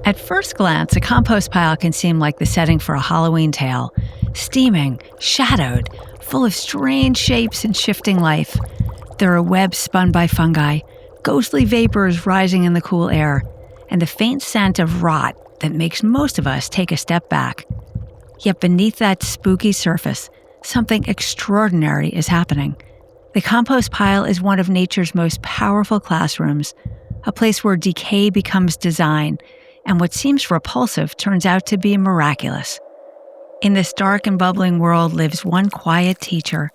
At first glance, a compost pile can seem like the setting for a Halloween tale, steaming, shadowed, full of strange shapes and shifting life. There are webs spun by fungi, ghostly vapors rising in the cool air, and the faint scent of rot that makes most of us take a step back. Yet beneath that spooky surface, something extraordinary is happening. The compost pile is one of nature's most powerful classrooms, a place where decay becomes design, and what seems repulsive turns out to be miraculous. In this dark and bubbling world lives one quiet teacher,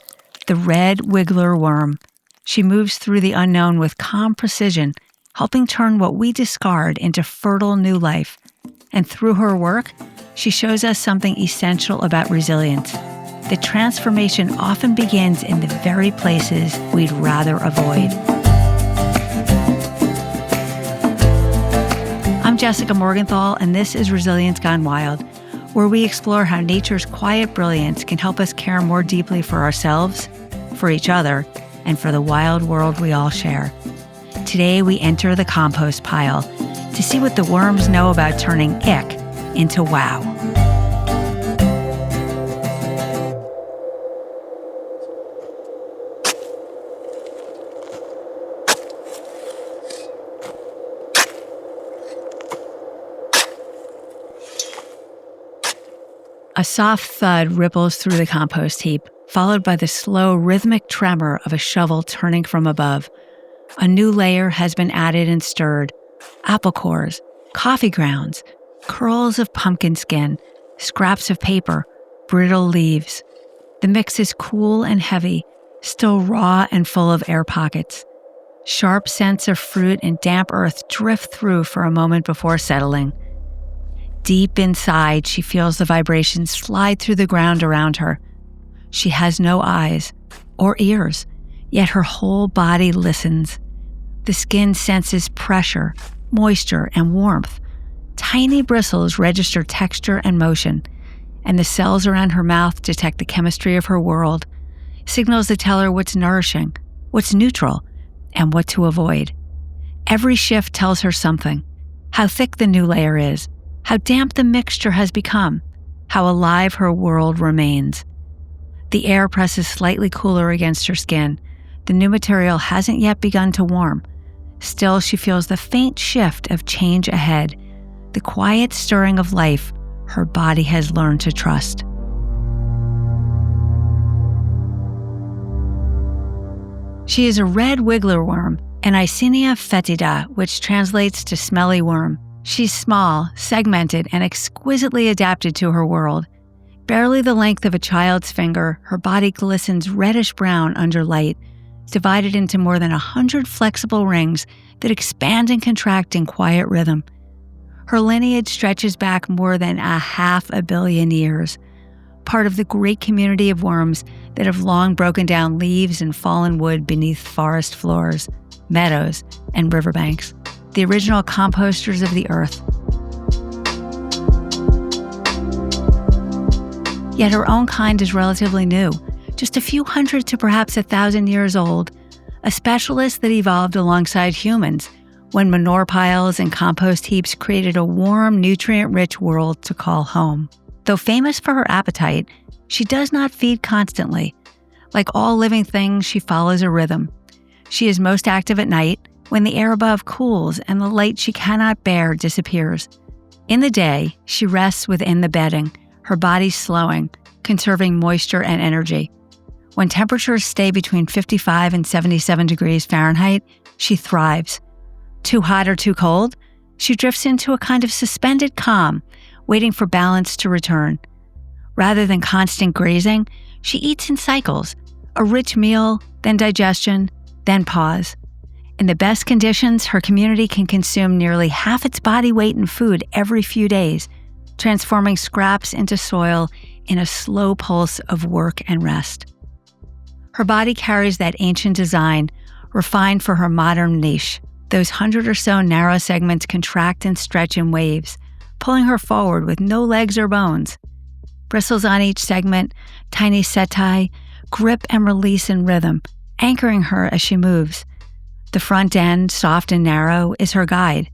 the red wiggler worm. She moves through the unknown with calm precision, helping turn what we discard into fertile new life. And through her work, she shows us something essential about resilience. The transformation often begins in the very places we'd rather avoid. I'm Jessica Morgenthau, and this is Resilience Gone Wild, where we explore how nature's quiet brilliance can help us care more deeply for ourselves, for each other, and for the wild world we all share. Today, we enter the compost pile to see what the worms know about turning ick into wow. A soft thud ripples through the compost heap, followed by the slow, rhythmic tremor of a shovel turning from above. A new layer has been added and stirred. Apple cores, coffee grounds, curls of pumpkin skin, scraps of paper, brittle leaves. The mix is cool and heavy, still raw and full of air pockets. Sharp scents of fruit and damp earth drift through for a moment before settling. Deep inside, she feels the vibrations slide through the ground around her. She has no eyes or ears, yet her whole body listens. The skin senses pressure, moisture, and warmth. Tiny bristles register texture and motion, and the cells around her mouth detect the chemistry of her world, signals that tell her what's nourishing, what's neutral, and what to avoid. Every shift tells her something: how thick the new layer is, how damp the mixture has become, how alive her world remains. The air presses slightly cooler against her skin. The new material hasn't yet begun to warm. Still, she feels the faint shift of change ahead, the quiet stirring of life her body has learned to trust. She is a red wiggler worm, an Icenia fetida, which translates to smelly worm. She's small, segmented, and exquisitely adapted to her world. Barely the length of a child's finger, her body glistens reddish-brown under light, divided into more than 100 flexible rings that expand and contract in quiet rhythm. Her lineage stretches back more than 500 million years, part of the great community of worms that have long broken down leaves and fallen wood beneath forest floors, meadows, and riverbanks. The original composters of the earth. Yet her own kind is relatively new, just a few hundred to perhaps 1,000 years old, a specialist that evolved alongside humans when manure piles and compost heaps created a warm, nutrient-rich world to call home. Though famous for her appetite, she does not feed constantly. Like all living things, she follows a rhythm. She is most active at night, when the air above cools and the light she cannot bear disappears. In the day, she rests within the bedding, her body slowing, conserving moisture and energy. When temperatures stay between 55 and 77 degrees Fahrenheit, she thrives. Too hot or too cold, she drifts into a kind of suspended calm, waiting for balance to return. Rather than constant grazing, she eats in cycles, a rich meal, then digestion, then pause. In the best conditions, her community can consume nearly half its body weight in food every few days, transforming scraps into soil in a slow pulse of work and rest. Her body carries that ancient design, refined for her modern niche. Those 100 or so narrow segments contract and stretch in waves, pulling her forward with no legs or bones. Bristles on each segment, tiny setae, grip and release in rhythm, anchoring her as she moves. The front end, soft and narrow, is her guide,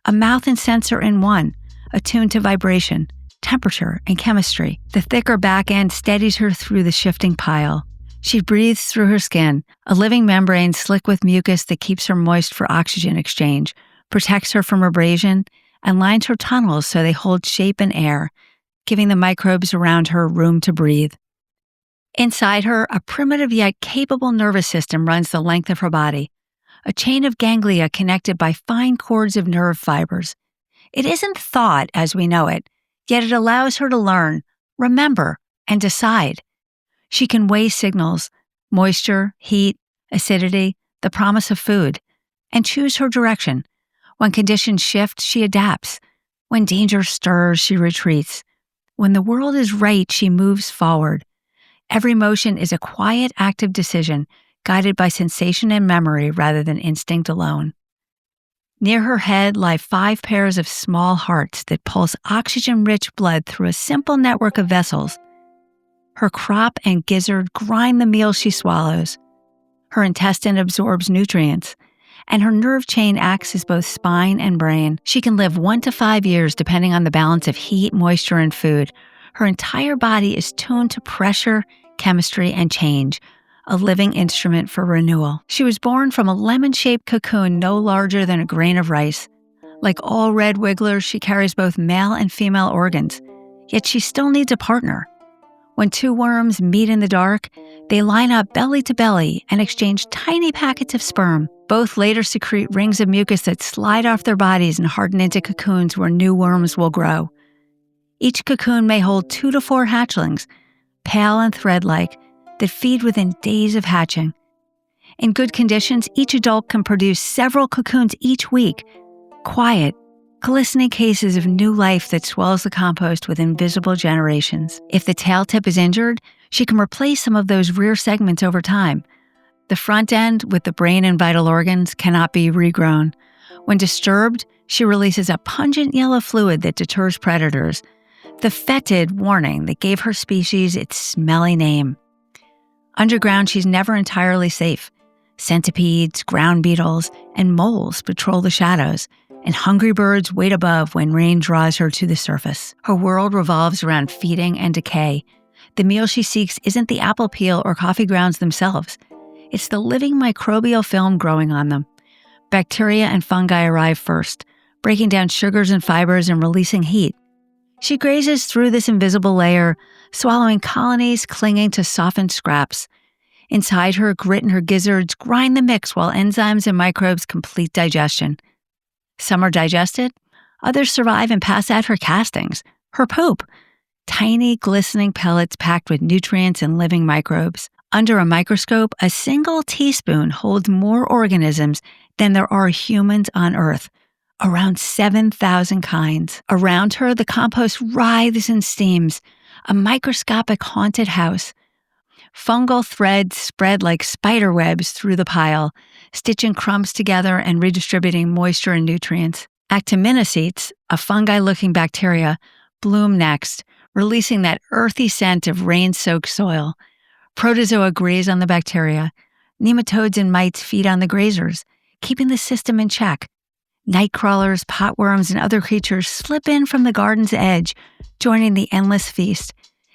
a mouth and sensor in one, attuned to vibration, temperature, and chemistry. The thicker back end steadies her through the shifting pile. She breathes through her skin, a living membrane slick with mucus that keeps her moist for oxygen exchange, protects her from abrasion, and lines her tunnels so they hold shape and air, giving the microbes around her room to breathe. Inside her, a primitive yet capable nervous system runs the length of her body, a chain of ganglia connected by fine cords of nerve fibers. It isn't thought as we know it, yet it allows her to learn, remember, and decide. She can weigh signals, moisture, heat, acidity, the promise of food, and choose her direction. When conditions shift, she adapts. When danger stirs, she retreats. When the world is right, she moves forward. Every motion is a quiet, active decision, guided by sensation and memory rather than instinct alone. Near her head lie 5 pairs of small hearts that pulse oxygen-rich blood through a simple network of vessels. Her crop and gizzard grind the meal she swallows. Her intestine absorbs nutrients, and her nerve chain acts as both spine and brain. She can live 1 to 5 years depending on the balance of heat, moisture, and food. Her entire body is tuned to pressure, chemistry, and change, a living instrument for renewal. She was born from a lemon-shaped cocoon no larger than a grain of rice. Like all red wigglers, she carries both male and female organs, yet she still needs a partner. When 2 worms meet in the dark, they line up belly to belly and exchange tiny packets of sperm. Both later secrete rings of mucus that slide off their bodies and harden into cocoons where new worms will grow. Each cocoon may hold 2 to 4 hatchlings, pale and thread-like, that feed within days of hatching. In good conditions, each adult can produce several cocoons each week, quiet, glistening cases of new life that swells the compost with invisible generations. If the tail tip is injured, she can replace some of those rear segments over time. The front end, with the brain and vital organs, cannot be regrown. When disturbed, she releases a pungent yellow fluid that deters predators, the fetid warning that gave her species its smelly name. Underground, she's never entirely safe. Centipedes, ground beetles, and moles patrol the shadows, and hungry birds wait above when rain draws her to the surface. Her world revolves around feeding and decay. The meal she seeks isn't the apple peel or coffee grounds themselves. It's the living microbial film growing on them. Bacteria and fungi arrive first, breaking down sugars and fibers and releasing heat. She grazes through this invisible layer, swallowing colonies clinging to softened scraps. Inside her, grit and her gizzards grind the mix while enzymes and microbes complete digestion. Some are digested, others survive and pass out her castings, her poop, tiny, glistening pellets packed with nutrients and living microbes. Under a microscope, a single teaspoon holds more organisms than there are humans on Earth, around 7,000 kinds. Around her, the compost writhes and steams, a microscopic haunted house. Fungal threads spread like spider webs through the pile, stitching crumbs together and redistributing moisture and nutrients. Actinomycetes, a fungi-looking bacteria, bloom next, releasing that earthy scent of rain-soaked soil. Protozoa graze on the bacteria. Nematodes and mites feed on the grazers, keeping the system in check. Night crawlers, potworms, and other creatures slip in from the garden's edge, joining the endless feast.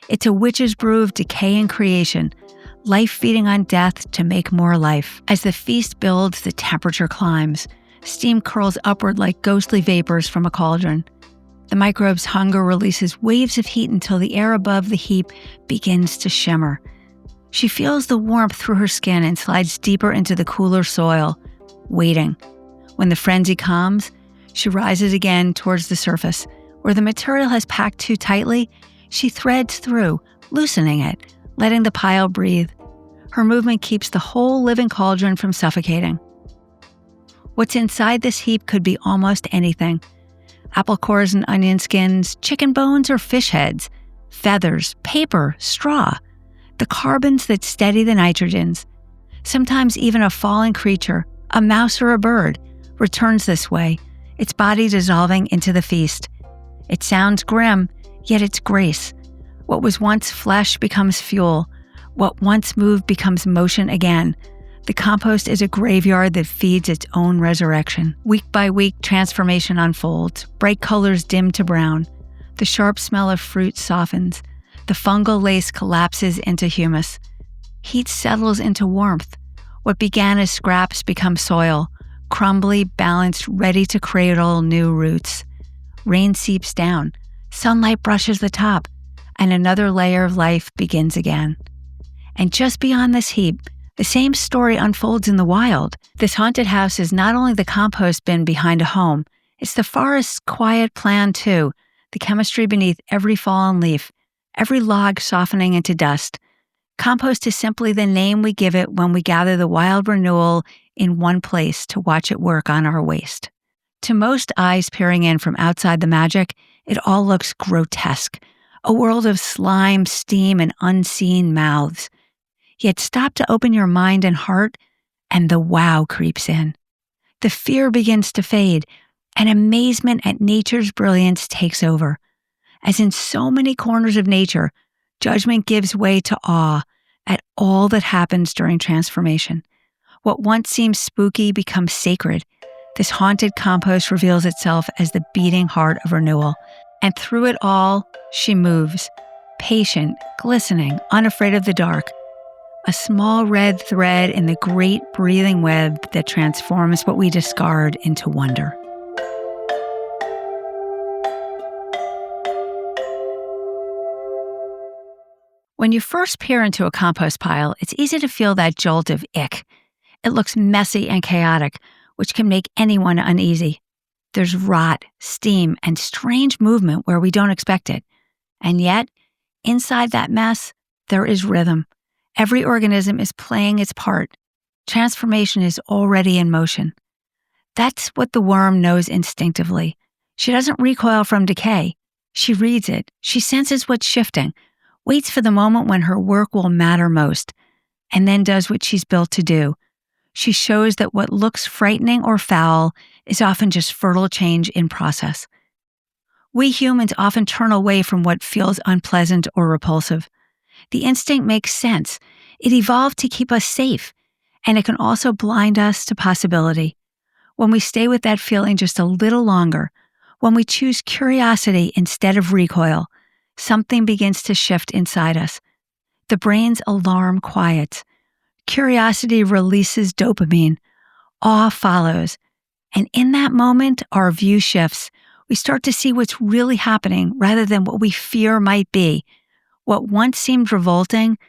It's a witch's brew of decay and creation, life feeding on death to make more life. As the feast builds, the temperature climbs. Steam curls upward like ghostly vapors from a cauldron. The microbe's hunger releases waves of heat until the air above the heap begins to shimmer. She feels the warmth through her skin and slides deeper into the cooler soil, waiting. When the frenzy calms, she rises again towards the surface. Where the material has packed too tightly, she threads through, loosening it, letting the pile breathe. Her movement keeps the whole living cauldron from suffocating. What's inside this heap could be almost anything. Apple cores and onion skins, chicken bones or fish heads, feathers, paper, straw, the carbons that steady the nitrogens. Sometimes even a fallen creature, a mouse or a bird, returns this way, its body dissolving into the feast. It sounds grim, yet it's grace. What was once flesh becomes fuel. What once moved becomes motion again. The compost is a graveyard that feeds its own resurrection. Week by week, transformation unfolds. Bright colors dim to brown. The sharp smell of fruit softens. The fungal lace collapses into humus. Heat settles into warmth. What began as scraps becomes soil, crumbly, balanced, ready to cradle new roots. Rain seeps down. Sunlight brushes the top, and another layer of life begins again. And just beyond this heap, the same story unfolds in the wild. This haunted house is not only the compost bin behind a home, it's the forest's quiet plan too, the chemistry beneath every fallen leaf, every log softening into dust. Compost is simply the name we give it when we gather the wild renewal in one place to watch it work on our waste. To most eyes peering in from outside the magic, it all looks grotesque, a world of slime, steam, and unseen mouths. Yet stop to open your mind and heart, and the wow creeps in. The fear begins to fade, and amazement at nature's brilliance takes over. As in so many corners of nature, judgment gives way to awe at all that happens during transformation. What once seemed spooky becomes sacred. This haunted compost reveals itself as the beating heart of renewal. And through it all, she moves, patient, glistening, unafraid of the dark. A small red thread in the great breathing web that transforms what we discard into wonder. When you first peer into a compost pile, it's easy to feel that jolt of ick. It looks messy and chaotic, which can make anyone uneasy. There's rot, steam, and strange movement where we don't expect it. And yet, inside that mess, there is rhythm. Every organism is playing its part. Transformation is already in motion. That's what the worm knows instinctively. She doesn't recoil from decay. She reads it. She senses what's shifting, waits for the moment when her work will matter most, and then does what she's built to do. She shows that what looks frightening or foul is often just fertile change in process. We humans often turn away from what feels unpleasant or repulsive. The instinct makes sense. It evolved to keep us safe, and it can also blind us to possibility. When we stay with that feeling just a little longer, when we choose curiosity instead of recoil, something begins to shift inside us. The brain's alarm quiets. Curiosity releases dopamine. Awe follows. And in that moment, our view shifts. We start to see what's really happening rather than what we fear might be. What once seemed revolting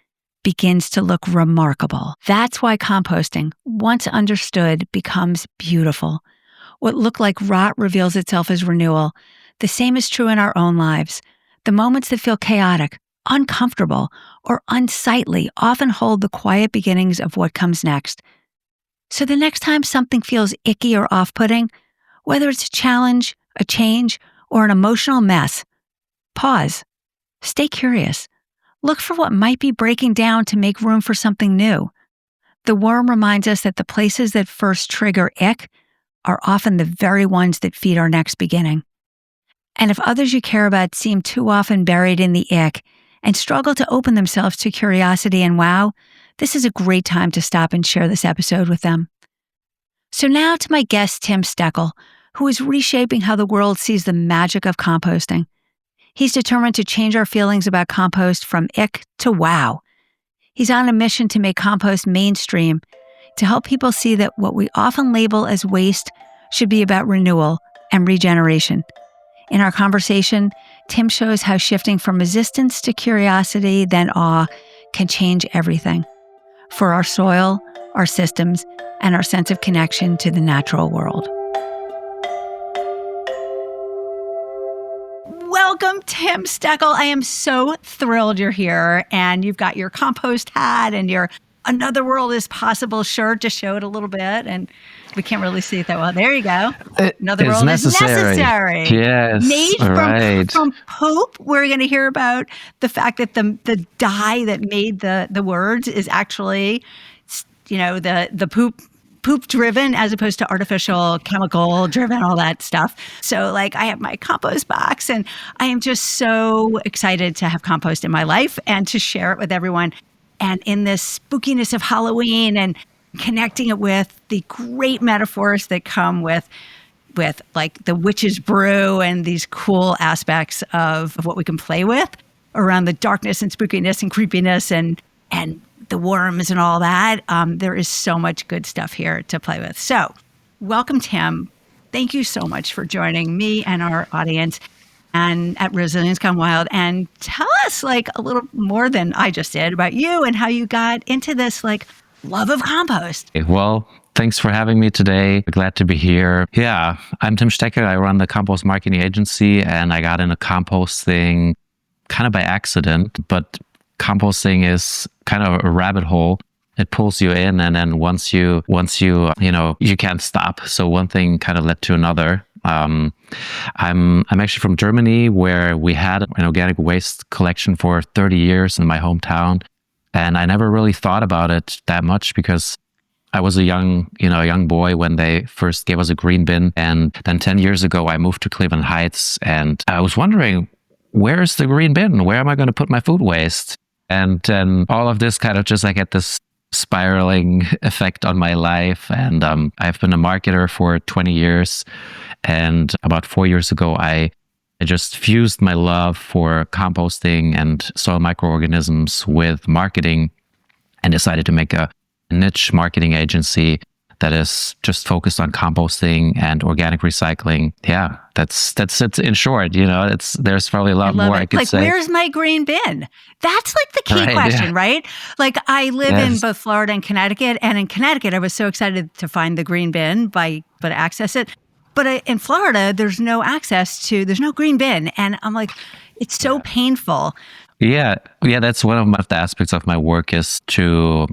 begins to look remarkable. That's why composting, once understood, becomes beautiful. What looked like rot reveals itself as renewal. The same is true in our own lives. The moments that feel chaotic, uncomfortable, or unsightly often hold the quiet beginnings of what comes next. So the next time something feels icky or off-putting, whether it's a challenge, a change, or an emotional mess, pause. Stay curious. Look for what might be breaking down to make room for something new. The worm reminds us that the places that first trigger ick are often the very ones that feed our next beginning. And if others you care about seem too often buried in the ick and struggle to open themselves to curiosity and wow, this is a great time to stop and share this episode with them. So now to my guest, Tim Steckel, who is reshaping how the world sees the magic of composting. He's determined to change our feelings about compost from ick to wow. He's on a mission to make compost mainstream, to help people see that what we often label as waste should be about renewal and regeneration. In our conversation, Tim shows how shifting from resistance to curiosity, then awe, can change everything for our soil, our systems, and our sense of connection to the natural world. Welcome, Tim Steckel. I am so thrilled you're here, and you've got your compost hat and your Another World is Possible shirt to show it a little bit, and we can't really see it that well. There you go. Another World is Necessary. Yes. Made from poop. We're going to hear about the fact that the dye that made the words is actually, the poop driven as opposed to artificial chemical driven, all that stuff. So I have my compost box, and I am just so excited to have compost in my life and to share it with everyone. And in this spookiness of Halloween and connecting it with the great metaphors that come with like the witch's brew and these cool aspects of what we can play with around the darkness and spookiness and creepiness and the worms and all that. There is so much good stuff here to play with. So welcome, Tim. Thank you so much for joining me and our audience and at Resilience Gone Wild. And tell us like a little more than I just did about you and how you got into this like love of compost. Well, thanks for having me today. Glad to be here. Yeah, I'm Tim Stecker. I run the compost marketing agency, and I got into composting kind of by accident, but composting is kind of a rabbit hole. It pulls you in, and then once you you can't stop. So one thing kind of led to another. I'm actually from Germany, where we had an organic waste collection for 30 years in my hometown, and I never really thought about it that much because I was a young boy when they first gave us a green bin. And then 10 years ago, I moved to Cleveland Heights, and I was wondering, where's the green bin? Where am I going to put my food waste? And then all of this kind of just like had this spiraling effect on my life. And I've been a marketer for 20 years. And about 4 years ago, I just fused my love for composting and soil microorganisms with marketing and decided to make a niche marketing agency that is just focused on composting and organic recycling. Yeah, that's it in short. There's probably a lot more I could say. Where's my green bin? That's like the key question, right? Like I live in both Florida and Connecticut, and in Connecticut, I was so excited to find the green bin but access it. But in Florida, there's no green bin, and I'm like, it's so painful. Yeah, that's one of the aspects of my work is to,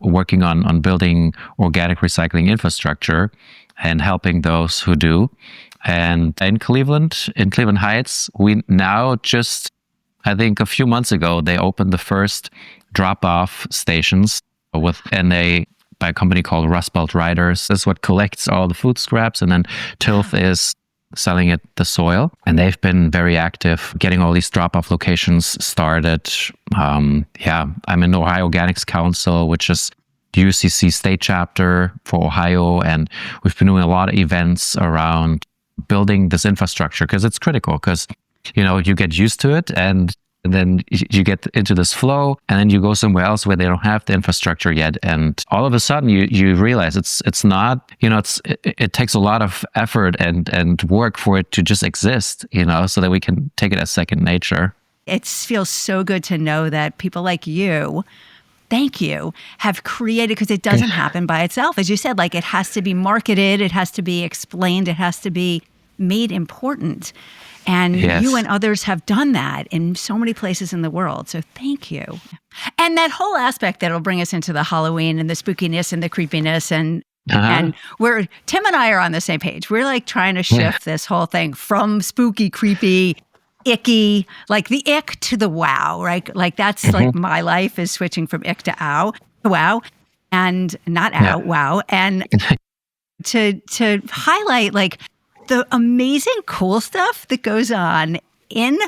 working on building organic recycling infrastructure and helping those who do. And in Cleveland Heights, we now just, I think a few months ago, they opened the first drop-off stations by a company called Rust Belt Riders. This is what collects all the food scraps, and then Tilth is selling it the soil. And they've been very active getting all these drop-off locations started. I'm in the Ohio Organics Council, which is the UCC state chapter for Ohio. And we've been doing a lot of events around building this infrastructure because it's critical because, you get used to it and then you get into this flow, and then you go somewhere else where they don't have the infrastructure yet, and all of a sudden you realize it's not, it takes a lot of effort and work for it to just exist, so that we can take it as second nature. It feels so good to know that people like you, thank you, have created, because it doesn't happen by itself. As you said, like it has to be marketed, it has to be explained, it has to be made important. And you and others have done that in so many places in the world. So thank you. And that whole aspect that'll bring us into the Halloween and the spookiness and the creepiness and where Tim and I are on the same page. We're like trying to shift this whole thing from spooky, creepy, icky, like the ick to the wow, right? Like that's like my life is switching from ick to wow, and not wow. And to highlight like the amazing cool stuff that goes on in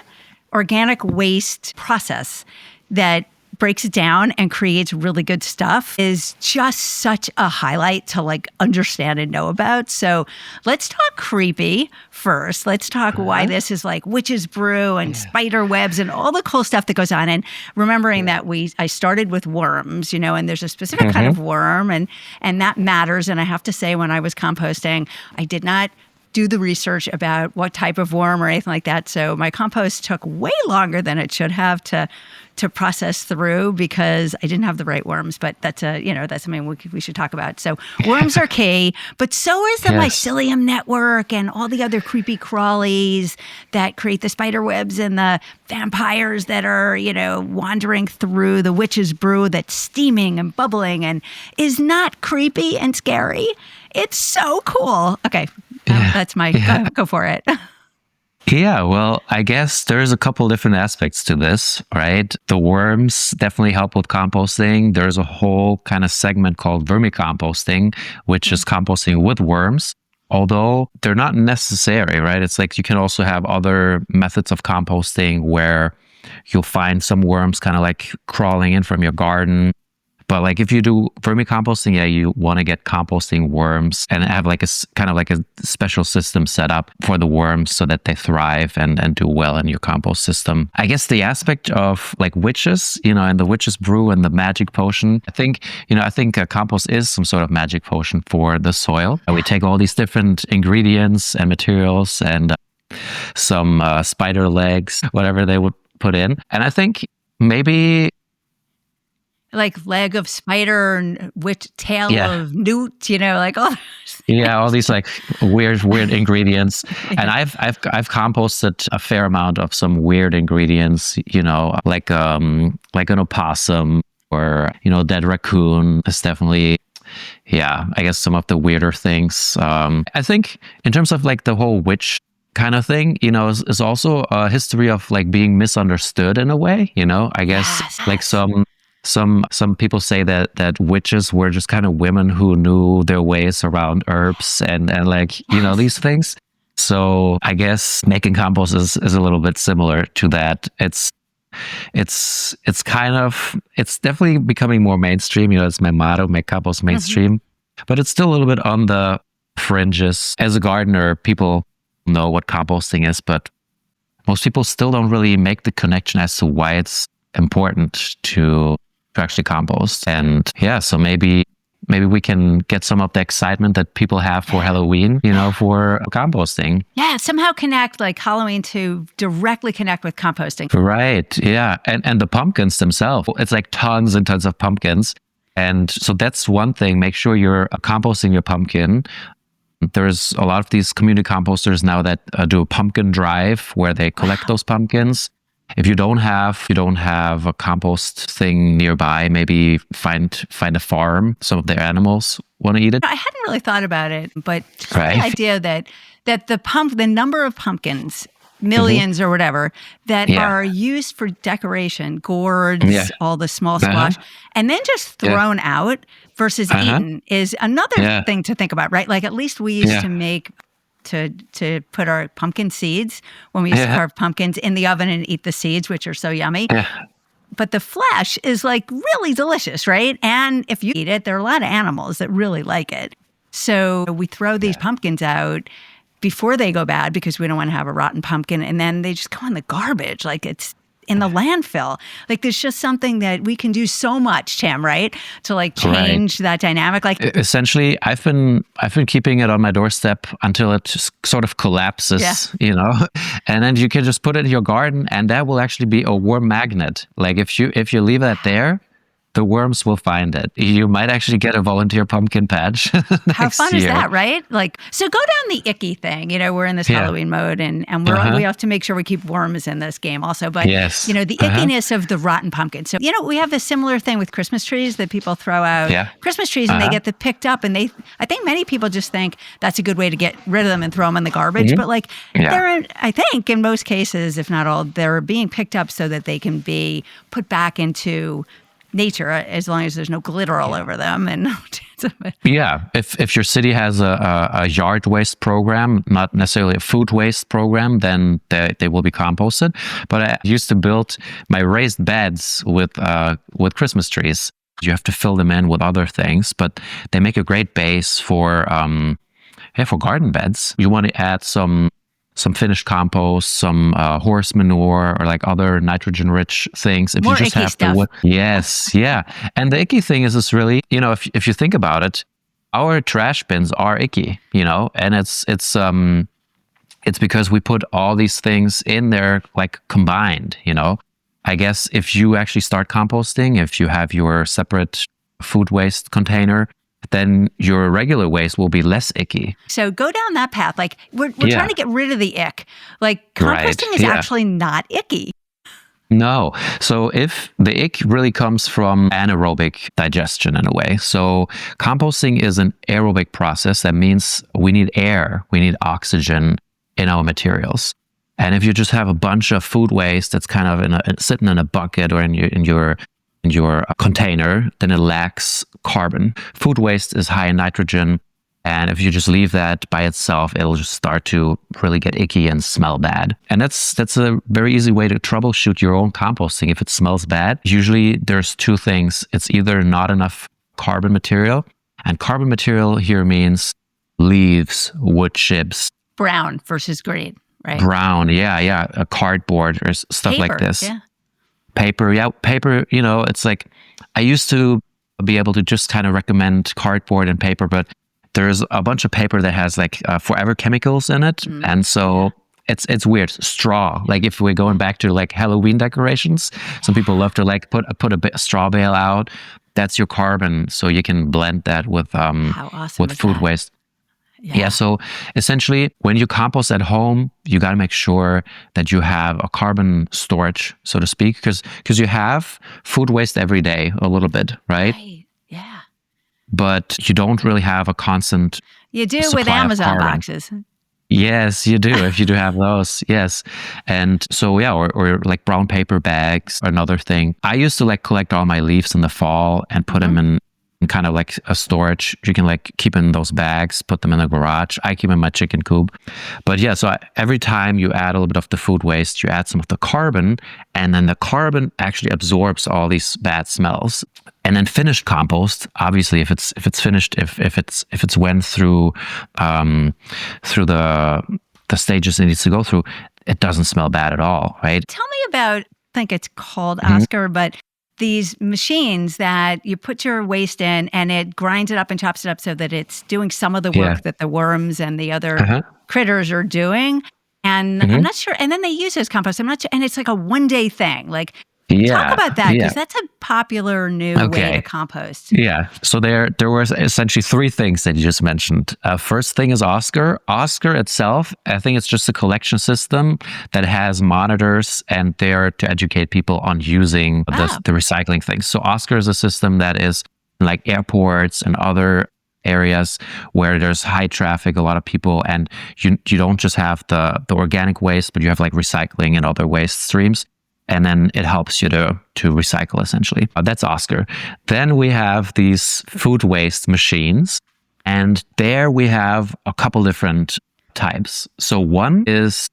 organic waste process that breaks it down and creates really good stuff is just such a highlight to like understand and know about. So let's talk creepy first. Let's talk why this is like witch's brew and spider webs and all the cool stuff that goes on. And remembering that I started with worms, and there's a specific kind of worm and that matters. And I have to say, when I was composting, I did not do the research about what type of worm or anything like that. So my compost took way longer than it should have to process through because I didn't have the right worms. But that's something we should talk about. So worms are key, but so is the mycelium network and all the other creepy crawlies that create the spider webs and the vampires that are, wandering through the witch's brew that's steaming and bubbling and is not creepy and scary. It's so cool. Okay. That's my go for it. Yeah, well, I guess there's a couple different aspects to this, right? The worms definitely help with composting. There's a whole kind of segment called vermicomposting, which is composting with worms, although they're not necessary, right? It's like you can also have other methods of composting where you'll find some worms kind of like crawling in from your garden. But like if you do vermicomposting, yeah, you want to get composting worms and have like a kind of like a special system set up for the worms so that they thrive and do well in your compost system. I guess the aspect of like witches, and the witch's brew and the magic potion, I think compost is some sort of magic potion for the soil. We take all these different ingredients and materials and some spider legs, whatever they would put in. And I think maybe like leg of spider and tail of newt, like all those things. All these like weird ingredients. And I've composted a fair amount of some weird ingredients, like an opossum or dead raccoon is definitely I guess some of the weirder things. I think in terms of like the whole witch kind of thing, is also a history of like being misunderstood in a way, I guess like some people say that witches were just kind of women who knew their ways around herbs and like, these things. So I guess making compost is a little bit similar to that. It's definitely becoming more mainstream. It's my motto, make compost mainstream, but it's still a little bit on the fringes. As a gardener, people know what composting is, but most people still don't really make the connection as to why it's important to actually compost. And so maybe we can get some of the excitement that people have for Halloween, for composting. Yeah, somehow connect like Halloween to directly connect with composting. Right, yeah. And the pumpkins themselves, it's like tons and tons of pumpkins. And so that's one thing, make sure you're composting your pumpkin. There's a lot of these community composters now that do a pumpkin drive where they collect those pumpkins. If you don't have a compost thing nearby, maybe find a farm. Some of their animals want to eat it. I hadn't really thought about it, but the idea that the number of pumpkins, millions or whatever, that are used for decoration, gourds, all the small squash, and then just thrown out versus eaten is another thing to think about, right? Like at least we used to make to put our pumpkin seeds when we used to carve pumpkins in the oven and eat the seeds, which are so yummy. But the flesh is like really delicious, right? And if you eat it, there are a lot of animals that really like it. So we throw these pumpkins out before they go bad because we don't want to have a rotten pumpkin. And then they just go in the garbage like it's in the landfill. Like there's just something that we can do so much, Tim, right? To like change that dynamic. Like essentially, I've been keeping it on my doorstep until it just sort of collapses, and then you can just put it in your garden and that will actually be a worm magnet. Like if you leave that there, the worms will find it. You might actually get a volunteer pumpkin patch. How fun is that, right? Like, so go down the icky thing. We're in this Halloween mode, and we have to make sure we keep worms in this game also. But the ickiness of the rotten pumpkin. So we have a similar thing with Christmas trees that people throw out Christmas trees and they get picked up, and I think many people just think that's a good way to get rid of them and throw them in the garbage. But like I think in most cases, if not all, they're being picked up so that they can be put back into nature as long as there's no glitter all over them and no chance of it. If your city has a yard waste program, not necessarily a food waste program, then they will be composted. But I used to build my raised beds with Christmas trees. You have to fill them in with other things, but they make a great base for garden beds. You want to add some finished compost, some horse manure, or like other nitrogen-rich things. If More you just icky have stuff. And the icky thing is really, if you think about it, our trash bins are icky, and it's because we put all these things in there like combined, I guess if you actually start composting, if you have your separate food waste container, then your regular waste will be less icky. So go down that path. Like we're trying to get rid of the ick. Like composting is actually not icky. No. So if the ick really comes from anaerobic digestion in a way. So composting is an aerobic process. That means we need air, we need oxygen in our materials. And if you just have a bunch of food waste that's kind of sitting in a bucket or in your container, then it lacks carbon. Food waste is high in nitrogen, And if you just leave that by itself, it'll just start to really get icky and smell bad. And that's a very easy way to troubleshoot your own composting. If it smells bad, usually there's two things. It's either not enough carbon material, and carbon material here means leaves, wood chips. Brown versus green, right? Brown, yeah. A cardboard or stuff Paper, like this. Yeah. Paper, it's like, I used to be able to just kind of recommend cardboard and paper, but there's a bunch of paper that has like forever chemicals in it. And so it's weird. Straw, like if we're going back to like Halloween decorations, some people love to like put a straw bale out. That's your carbon. So you can blend that with How awesome with is food that? waste. Yeah. So essentially, when you compost at home, you got to make sure that you have a carbon storage, so to speak, because you have food waste every day, a little bit, right? Right. Yeah. But you don't really have a constant You do supply with of Amazon carbon. boxes. Yes, you do. If you do have those, yes. And so, yeah, or like brown paper bags, another thing. I used to like collect all my leaves in the fall and put them in kind of like a storage. You can like keep in those bags, put them in the garage. I keep in my chicken coop. But yeah, so every time you add a little bit of the food waste, you add some of the carbon, and then the carbon actually absorbs all these bad smells. And then finished compost, obviously, if it's finished, if it's went through the stages it needs to go through, it doesn't smell bad at all, right? Tell me about, I think it's called Oscar, but these machines that you put your waste in and it grinds it up and chops it up so that it's doing some of the work that the worms and the other critters are doing. And I'm not sure. And then they use it as compost. I'm not sure. And it's like a one-day thing. Like, talk about that, because that's a popular new way to compost. Yeah. So there were essentially three things that you just mentioned. First thing is Oscar. Oscar itself, I think it's just a collection system that has monitors and there to educate people on using the recycling things. So Oscar is a system that is like airports and other areas where there's high traffic, a lot of people, and you don't just have the organic waste, but you have like recycling and other waste streams. And then it helps you to recycle, essentially. That's Oscar. Then we have these food waste machines. And there we have a couple different types. So one is,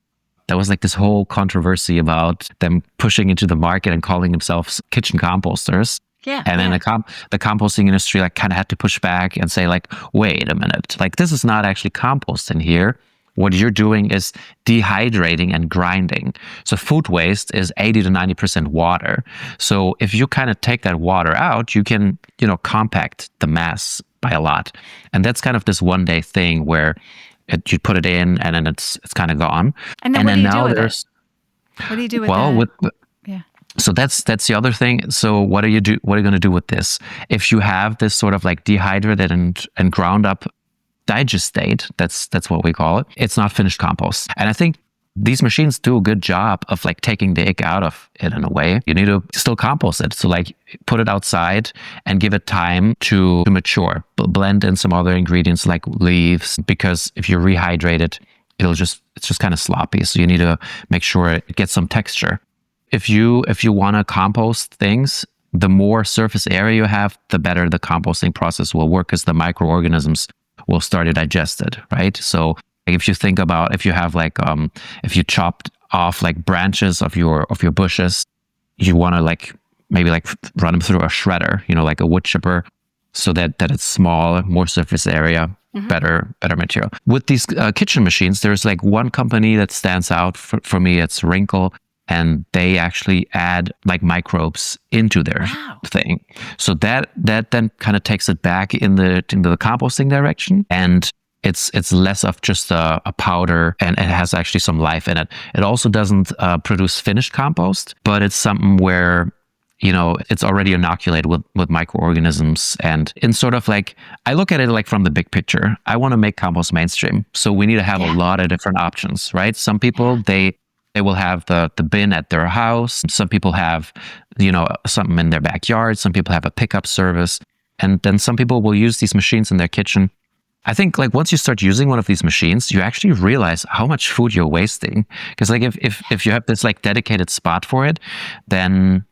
there was like this whole controversy about them pushing into the market and calling themselves kitchen composters. Yeah. And then the composting industry like kind of had to push back and say like, wait a minute, like this is not actually compost in here. What you're doing is dehydrating and grinding. So food waste is 80 to 90% water. So if you kind of take that water out, you can, compact the mass by a lot. And that's kind of this one day thing where you put it in and then it's kind of gone. And then what do you do with it? What do you do with that? So that's the other thing. So what are you going to do with this? If you have this sort of like dehydrated and ground up digest state, that's what we call it, it's not finished compost. And I think these machines do a good job of like taking the ick out of it in a way. You need to still compost it. So like put it outside and give it time to mature. Blend in some other ingredients like leaves, because if you rehydrate it, it's just kind of sloppy. So you need to make sure it gets some texture. If you want to compost things, the more surface area you have, the better the composting process will work, because the microorganisms will start to digest it, right? So like if you think about, if you have like, if you chopped off like branches of your bushes, you want to like, maybe like run them through a shredder, like a wood chipper, so that it's small, more surface area, better material. With these kitchen machines, there's like one company that stands out for me, it's Wrinkle. And they actually add like microbes into their thing. So that then kind of takes it back into the composting direction. And it's less of just a powder, and it has actually some life in it. It also doesn't produce finished compost, but it's something where, it's already inoculated with microorganisms. And in sort of like, I look at it like from the big picture. I want to make compost mainstream. So we need to have a lot of different options, right? Some people, they will have the bin at their house. Some people have, something in their backyard. Some people have a pickup service. And then some people will use these machines in their kitchen. I think like once you start using one of these machines, you actually realize how much food you're wasting. Because like if you have this like dedicated spot for it, then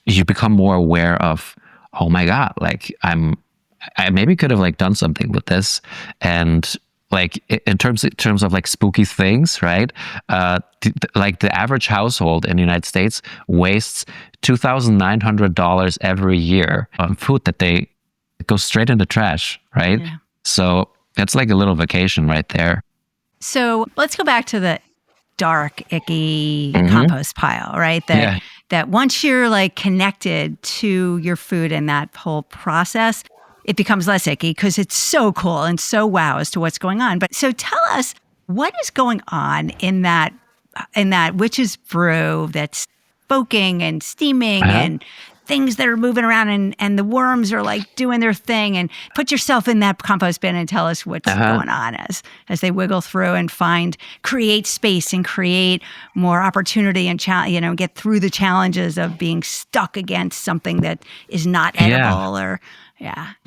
you become more aware of, oh my God, like I'm I maybe could have like done something with this. And like in terms of like spooky things, right? Like the average household in the United States wastes $2,900 every year on food that they go straight in the trash, right? Yeah. So that's like a little vacation right there. So let's go back to the dark, icky compost pile, right? That once you're like connected to your food and that whole process, it becomes less icky because it's so cool and so wow as to what's going on. But so tell us, what is going on in that witch's brew that's smoking and steaming and things that are moving around and the worms are like doing their thing, and put yourself in that compost bin and tell us what's going on as they wiggle through and create space and create more opportunity and get through the challenges of being stuck against something that is not edible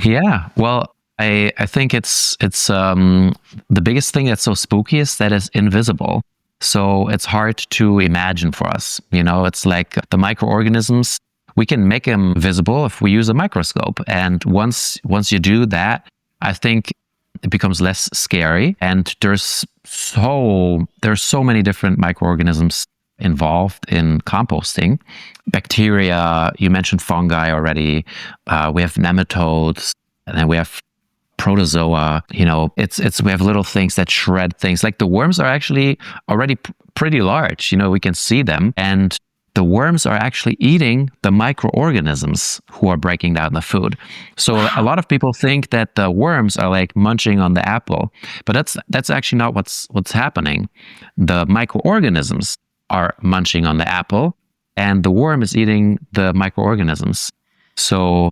Yeah. Well, I think it's the biggest thing that's so spooky is that it's invisible. So it's hard to imagine for us. It's like the microorganisms, we can make them visible if we use a microscope. And once you do that, I think it becomes less scary. And there's so many different microorganisms involved in composting. Bacteria, you mentioned fungi already. We have nematodes, and then we have protozoa. We have little things that shred things. Like the worms are actually already pretty large. We can see them, and the worms are actually eating the microorganisms who are breaking down the food. So a lot of people think that the worms are like munching on the apple, but that's actually not what's happening. The microorganisms are munching on the apple, and the worm is eating the microorganisms. So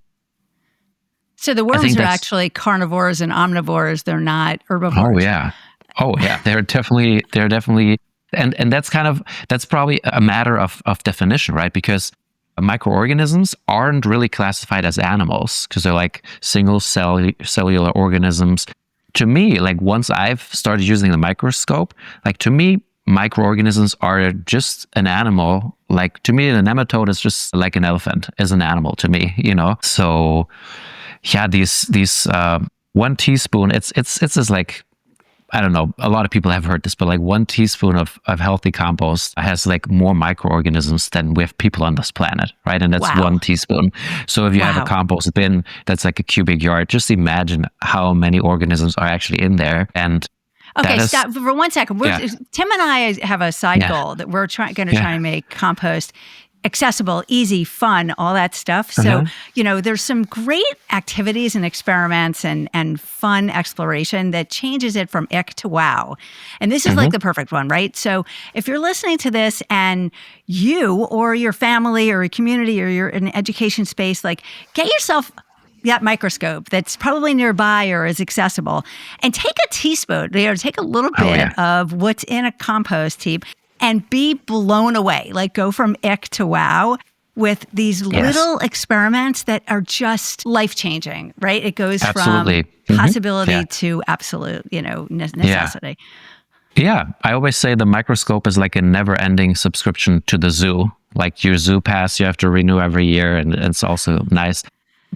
the worms are actually carnivores and omnivores. They're not herbivores. Oh yeah. They're definitely. And that's probably a matter of definition, right? Because microorganisms aren't really classified as animals because they're like single cellular organisms. To me, like once I've started using the microscope, like to me, microorganisms are just an animal. Like to me, the nematode is just like an elephant is an animal to me, So yeah, these 1 teaspoon, it's just like, I don't know, a lot of people have heard this, but like 1 teaspoon of healthy compost has like more microorganisms than we have people on this planet, right? And that's 1 teaspoon. So if you have a compost bin that's like a cubic yard, just imagine how many organisms are actually in there. And okay, stop for 1 second. Tim and I have a side goal that we're going to try and make compost accessible, easy, fun, all that stuff. So, there's some great activities and experiments and fun exploration that changes it from ick to wow. And this is like the perfect one, right? So if you're listening to this and you or your family or your community or you're in an education space, like get yourself that microscope that's probably nearby or is accessible and take a teaspoon, take a little bit of what's in a compost heap and be blown away, like go from ick to wow with these little experiments that are just life-changing, right? It goes from possibility to absolute, necessity. Yeah, I always say the microscope is like a never-ending subscription to the zoo. Like your zoo pass, you have to renew every year, and it's also nice.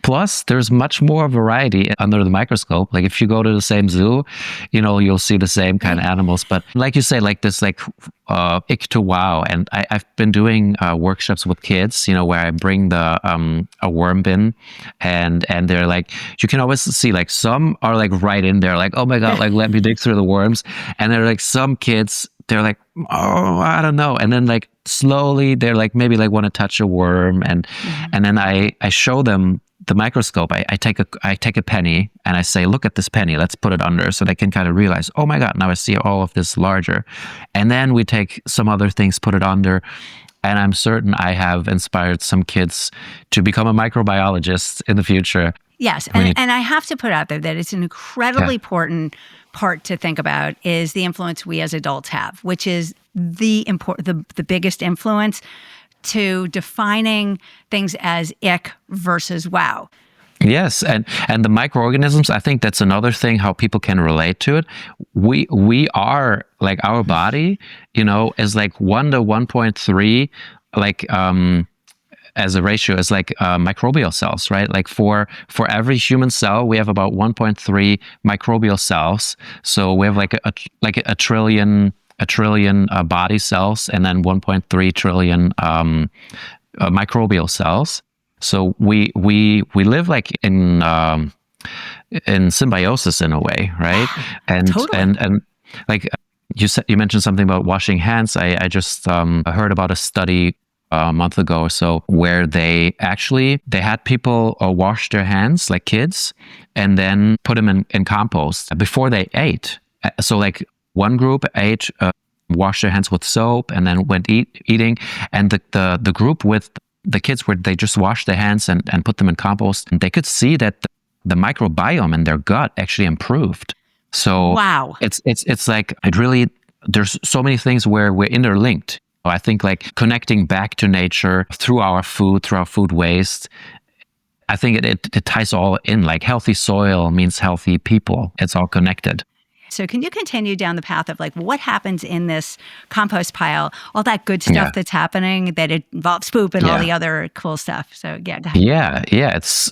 Plus, there's much more variety under the microscope. Like if you go to the same zoo, you'll see the same kind of animals. But like you say, like this, like ick to wow. And I've been doing workshops with kids, where I bring the a worm bin, and they're like, you can always see like some are like right in there, like, oh my God, like let me dig through the worms. And there are like some kids, they're like, oh, I don't know. And then like slowly they're like, maybe like want to touch a worm. And then I show them the microscope. I take a penny and I say, look at this penny, let's put it under, so they can kind of realize, oh my God, now I see all of this larger. And then we take some other things, put it under, and I'm certain I have inspired some kids to become a microbiologist in the future. Yes, and I have to put out there that it's an incredibly important part to think about is the influence we as adults have, which is the biggest influence to defining things as ick versus wow. Yes, and the microorganisms, I think that's another thing how people can relate to it. We are like our body, is like 1 to 1.3 like as a ratio is like microbial cells, right? Like for every human cell, we have about 1.3 microbial cells. So we have like a trillion body cells, and then 1.3 trillion microbial cells. So we live like in symbiosis in a way, right? And Totally. and like you mentioned something about washing hands. I just heard about a study a month ago or so where they had people wash their hands like kids and then put them in compost before they ate. So like one group ate, washed their hands with soap and then went eating, and the group with the kids where they just washed their hands and put them in compost, and they could see that the microbiome in their gut actually improved. So wow, it's like it really, there's so many things where we're interlinked. I think like connecting back to nature through our food waste, I think it ties all in. Like healthy soil means healthy people. It's all connected. So can you continue down the path of like what happens in this compost pile, all that good stuff that's happening that it involves poop and all the other cool stuff. So yeah, go ahead. Yeah. It's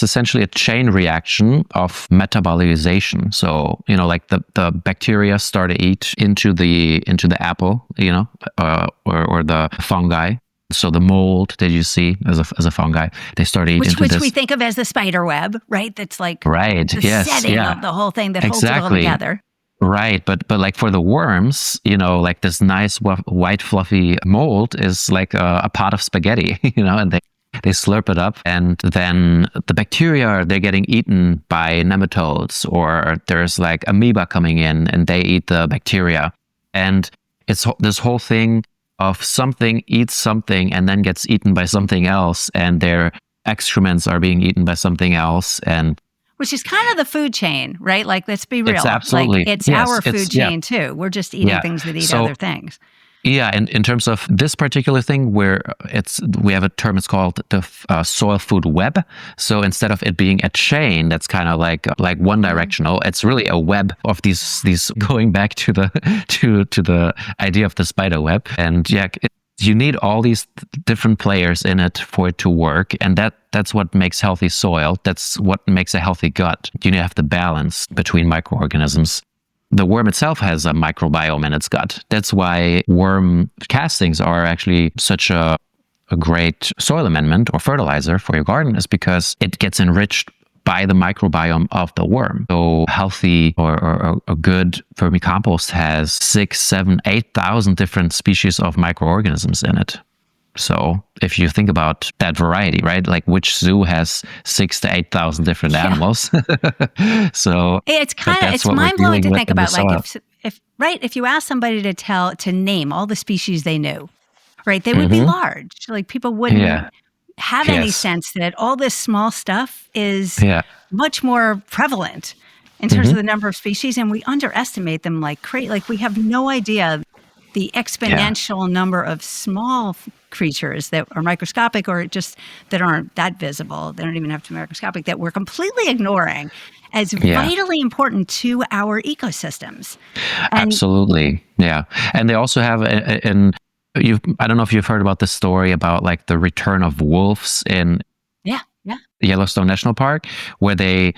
essentially a chain reaction of metabolization. So like the bacteria start to eat into the apple, or the fungi. So the mold that you see as a fungi, they start eating into which this. we think of as the spider web, right? That's like the setting of the whole thing that holds it all together. Right, but like for the worms, like this nice white fluffy mold is like a pot of spaghetti, and they slurp it up, and then the bacteria, they're getting eaten by nematodes, or there's like amoeba coming in and they eat the bacteria, and it's this whole thing of something eats something and then gets eaten by something else, and their excrements are being eaten by something else, and which is kind of the food chain, right? Like, let's be real. It's absolutely. Like, it's our food chain too. We're just eating things that eat other things. Yeah, and in terms of this particular thing, where we have a term, it's called the soil food web. So instead of it being a chain that's kind of like one directional, it's really a web of these going back to the idea of the spider web. And you need all these different players in it for it to work, and that's what makes healthy soil. That's what makes a healthy gut. You need to have the balance between microorganisms. The worm itself has a microbiome in its gut. That's why worm castings are actually such a great soil amendment or fertilizer for your garden, is because it gets enriched by the microbiome of the worm. So healthy or a good vermicompost has 6,000, 7,000, 8,000 different species of microorganisms in it. So if you think about that variety, right? Like which zoo has 6,000 to 8,000 different animals? So it's mind blowing to think about. Like if you ask somebody to name all the species they knew, right? They would be large. Like people wouldn't have any sense that all this small stuff is much more prevalent in terms of the number of species, and we underestimate them like crazy. Like we have no idea the exponential number of small creatures that are microscopic, or just that aren't that visible. They don't even have to be microscopic, that we're completely ignoring as vitally important to our ecosystems. Absolutely. Yeah. And they also have I don't know if you've heard about the story about like the return of wolves in Yellowstone National Park, where the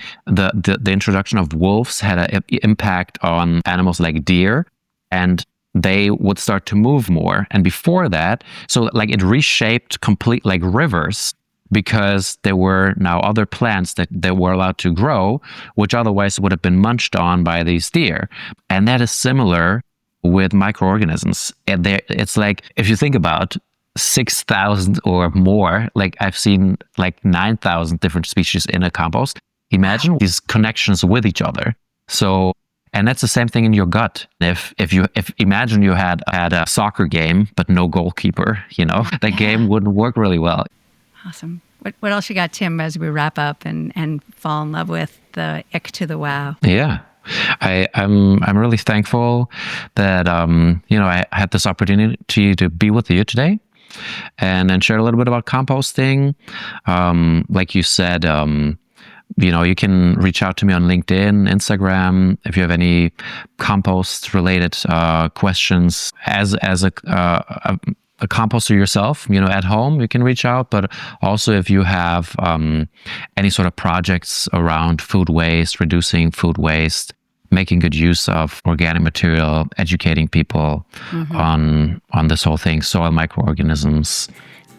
introduction of wolves had an impact on animals like deer, and they would start to move more. And before that, so like it reshaped complete like rivers, because there were now other plants that were allowed to grow, which otherwise would have been munched on by these deer. And that is similar with microorganisms. And it's like, if you think about 6,000 or more, like I've seen like 9,000 different species in a compost. Imagine these connections with each other. So, and that's the same thing in your gut. If imagine you had a soccer game but no goalkeeper, that game wouldn't work really well. Awesome. What else you got, Tim, as we wrap up and fall in love with the ick to the wow? Yeah. I'm really thankful that I had this opportunity to be with you today and share a little bit about composting. Like you said, you can reach out to me on LinkedIn, Instagram, if you have any compost related questions. As a a composter yourself, at home, you can reach out. But also if you have any sort of projects around food waste, reducing food waste, making good use of organic material, educating people on this whole thing, soil microorganisms.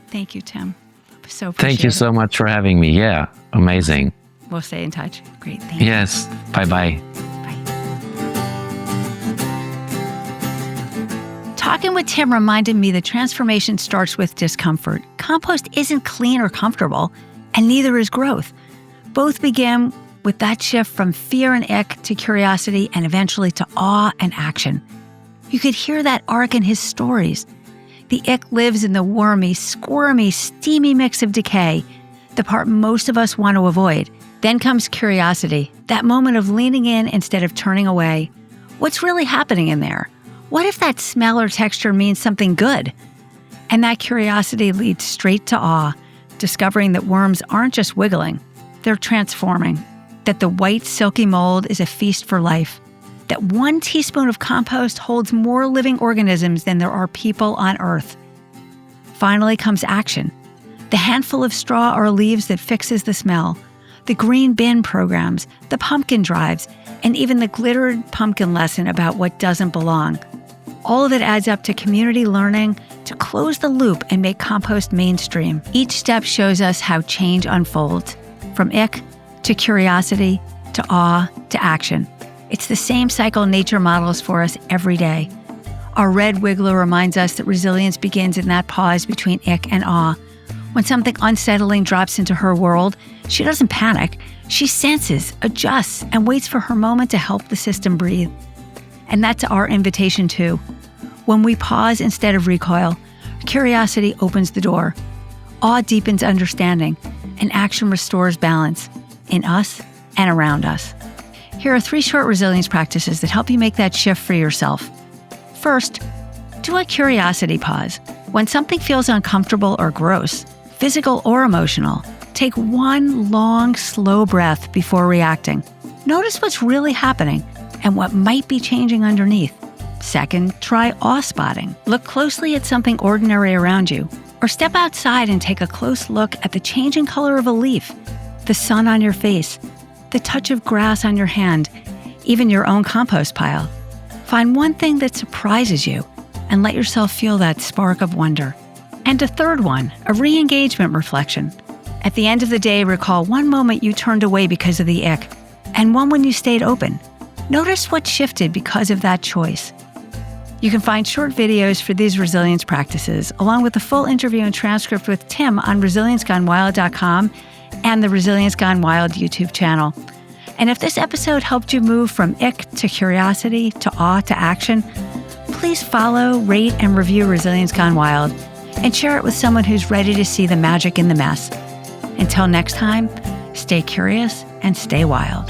Thank you, Tim. So appreciate Thank you so much for having me. Yeah, amazing. We'll stay in touch. Great. Thank you. Yes. Bye-bye. Talking with Tim reminded me that transformation starts with discomfort. Compost isn't clean or comfortable, and neither is growth. Both begin with that shift from fear and ick to curiosity and eventually to awe and action. You could hear that arc in his stories. The ick lives in the wormy, squirmy, steamy mix of decay, the part most of us want to avoid. Then comes curiosity, that moment of leaning in instead of turning away. What's really happening in there? What if that smell or texture means something good? And that curiosity leads straight to awe, discovering that worms aren't just wiggling, they're transforming, that the white, silky mold is a feast for life, that 1 teaspoon of compost holds more living organisms than there are people on Earth. Finally comes action, the handful of straw or leaves that fixes the smell, the green bin programs, the pumpkin drives, and even the glittered pumpkin lesson about what doesn't belong. All of it adds up to community learning to close the loop and make compost mainstream. Each step shows us how change unfolds, from ick to curiosity to awe to action. It's the same cycle nature models for us every day. Our red wiggler reminds us that resilience begins in that pause between ick and awe. When something unsettling drops into her world, she doesn't panic. She senses, adjusts, and waits for her moment to help the system breathe. And that's our invitation too. When we pause instead of recoil, curiosity opens the door. Awe deepens understanding, and action restores balance in us and around us. Here are 3 short resilience practices that help you make that shift for yourself. First, do a curiosity pause. When something feels uncomfortable or gross, physical or emotional, take 1 long, slow breath before reacting. Notice what's really happening and what might be changing underneath. Second, try awe spotting. Look closely at something ordinary around you, or step outside and take a close look at the changing color of a leaf, the sun on your face, the touch of grass on your hand, even your own compost pile. Find one thing that surprises you and let yourself feel that spark of wonder. And a third one, a re-engagement reflection. At the end of the day, recall one moment you turned away because of the ick, and one when you stayed open. Notice what shifted because of that choice. You can find short videos for these resilience practices, along with the full interview and transcript with Tim on resiliencegonewild.com and the Resilience Gone Wild YouTube channel. And if this episode helped you move from ick to curiosity to awe to action, please follow, rate, and review Resilience Gone Wild and share it with someone who's ready to see the magic in the mess. Until next time, stay curious and stay wild.